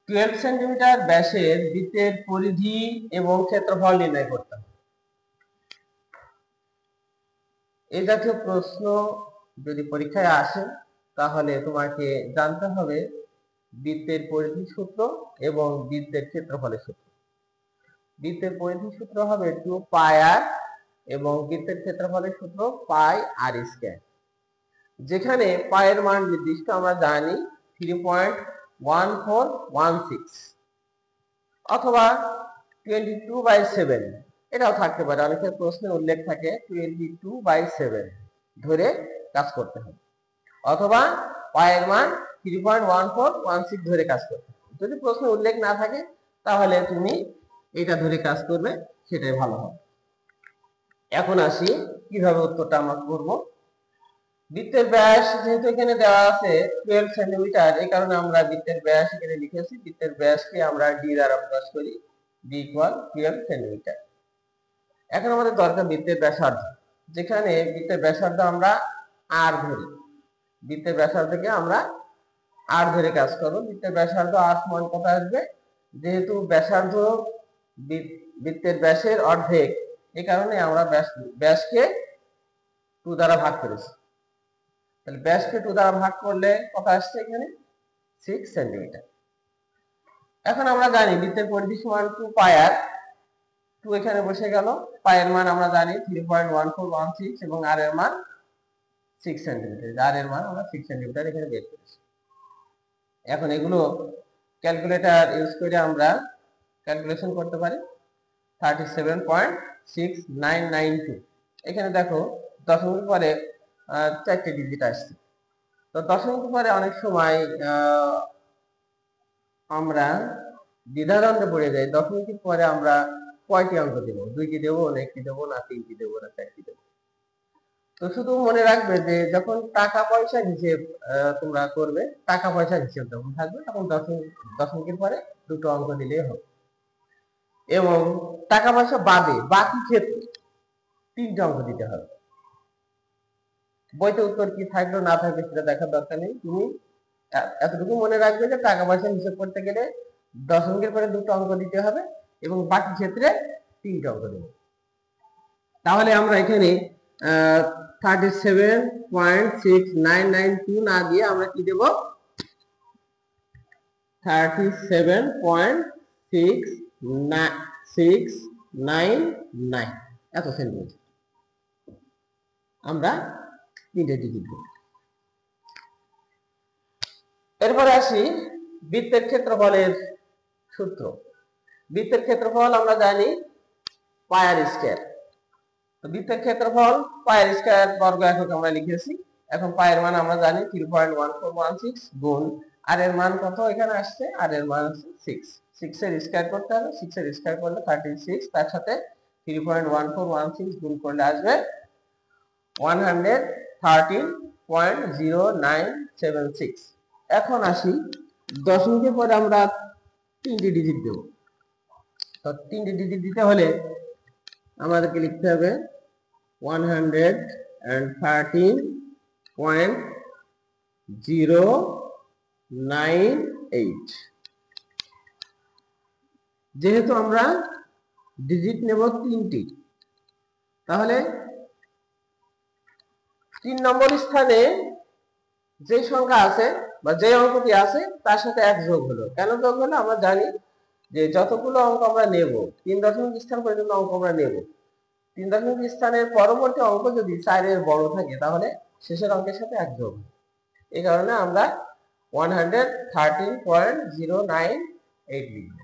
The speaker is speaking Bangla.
12 সেন্টিমিটার ব্যাসের বৃত্তের পরিধি এবং ক্ষেত্রফল নির্ণয় করতে হবে। এই জাতীয় প্রশ্ন যদি পরীক্ষায় আসে তাহলে তোমাকে জানতে হবে বৃত্তের পরিধি সূত্র এবং বৃত্তের ক্ষেত্রফলের সূত্র। বৃত্তের পরিধি সূত্র হবে 2πr এবং বৃত্তের ক্ষেত্রফলের সূত্র πr²। যেখানে পায়ের মান নির্দিষ্ট আমরা জানি 3.1416 অথবা 22/7, এটাও থাকতে পারে, অনেকের প্রশ্নে উল্লেখ থাকে 22/7 ধরে কাজ করতে হবে, অথবা পায়ের মান 3.1416 ধরে কাজ করতে হবে। যদি প্রশ্নে উল্লেখ না থাকে তাহলে তুমি এটা ধরে কাজ করবে, সেটাই ভালো হবে। এখন আসি কিভাবে উত্তরটা আমরা করব। বৃত্তের ব্যাস যেহেতু এখানে দেওয়া আছে 12 সেন্টিমিটার, এই কারণে আমরা বৃত্তের ব্যাস এখানে লিখেছি। বৃত্তের ব্যাসকে আমরা ডি দ্বারা প্রকাশ করি, ডি = 12 সেন্টিমিটার। এখন আমাদের দরকার বৃত্তের ব্যাসার্ধ, যেখানে বৃত্তের ব্যাসার্ধ আমরা আর ধরি। বৃত্তের ব্যাসার্ধকে আমরা আর ধরে কাজ করব। বৃত্তের ব্যাসার্ধ আর সমান কত আসবে? যেহেতু ব্যাসার্ধ বৃত্তের ব্যাসের অর্ধেক, এই কারণে আমরা ব্যাসকে 2 দ্বারা ভাগ করেছি। তাহলে ব্যাসকে 2 দ্বারা ভাগ করলে কত আসছে? এখানে 6 সেন্টিমিটার। এখন আমরা জানি বৃত্তের পরিধি সমান 2πr, 2 এখানে বসে গেল। পায়ের মান আমরা জানি 3.1416 এবং আর এর মান 6 সেন্টিমিটার। আর এর মান আমরা 6 সেন্টিমিটার এখানে বের করেছি। এখন এগুলো ক্যালকুলেটর ইউজ করে আমরা ক্যালকুলেশন করতে পারি। 37.6992। এখানে দেখো দশমিক পরে 4টে ডিজিট আসছে। তো দশমিক পরে অনেক সময় আমরা দ্বিধাদ্বন্দ্বে পড়ে যাই, দশমিকের পরে আমরা কয়টি অঙ্ক দেব? 2টি দেবো, না 1টি দেবো, না 3টি দেবো, না 4টি দেবো? তো শুধু মনে রাখবে যে যখন টাকা পয়সার হিসেব তোমরা করবে, টাকা পয়সার হিসেব যখন থাকবে তখন দশমিকের পরে 2টো অঙ্ক দিলেই হবে। এবং টাকা পয়সা বাদে বাকি ক্ষেত্রে 3টে অঙ্ক দিতে হবে। বইতে উত্তর কি থাকলো না থাকবে সেটা দেখার দরকার নেই। তুমি এতটুকু মনে রাখবে যে টাকা পয়সা হিসেব করতে গেলে দশমিকের পরে 2টো অঙ্ক দিতে হবে এবং বাকি ক্ষেত্রে 3টে অঙ্ক দেব। তাহলে আমরা এখানে 37.6992 না দিয়ে আমরা কি দেব? 37.699 এত সেন্টিমিটার আমরা 3টে ডিজিট দেব। এরপরে আসি বৃত্তের ক্ষেত্রফলের সূত্র। বৃত্তের ক্ষেত্রফল আমরা জানি πr²। তো বৃত্তের ক্ষেত্রফল πr² বর্গ একক আমরা লিখেছি। এখন পায়ের মান আমরা জানি 3.1416 গুণ আর এর মান কত এখানে আসছে? আর এর মান আছে 6। 6 এর স্কয়ার করতে হবে। 6 এর স্কয়ার করলে 36, তার সাথে 3.1416 গুণ করলে আসবে 113.0976। এখন আসি দশমিকের পরে আমরা 3টে ডিজিট দেব। তো 3টে ডিজিট দিতে হলে আমাদেরকে লিখতে হবে 113.098। যেহেতু আমরা ডিজিট নেব 3টি, তাহলে 3 নম্বর স্থানে যে সংখ্যা আছে বা যে অঙ্কটি আছে তার সাথে 1 যোগ হলো। কেন যোগ হলো? আমরা জানি যে যতগুলো অঙ্ক আমরা নেব, 3 দশমিক স্থান পর্যন্ত অঙ্ক আমরা নেব, 3 দশমিক স্থানের পরবর্তী অঙ্ক যদি 4 এর বড় থাকে তাহলে শেষের অঙ্কের সাথে 1 যোগ হবে। এই কারণে আমরা 113.098 লিখব।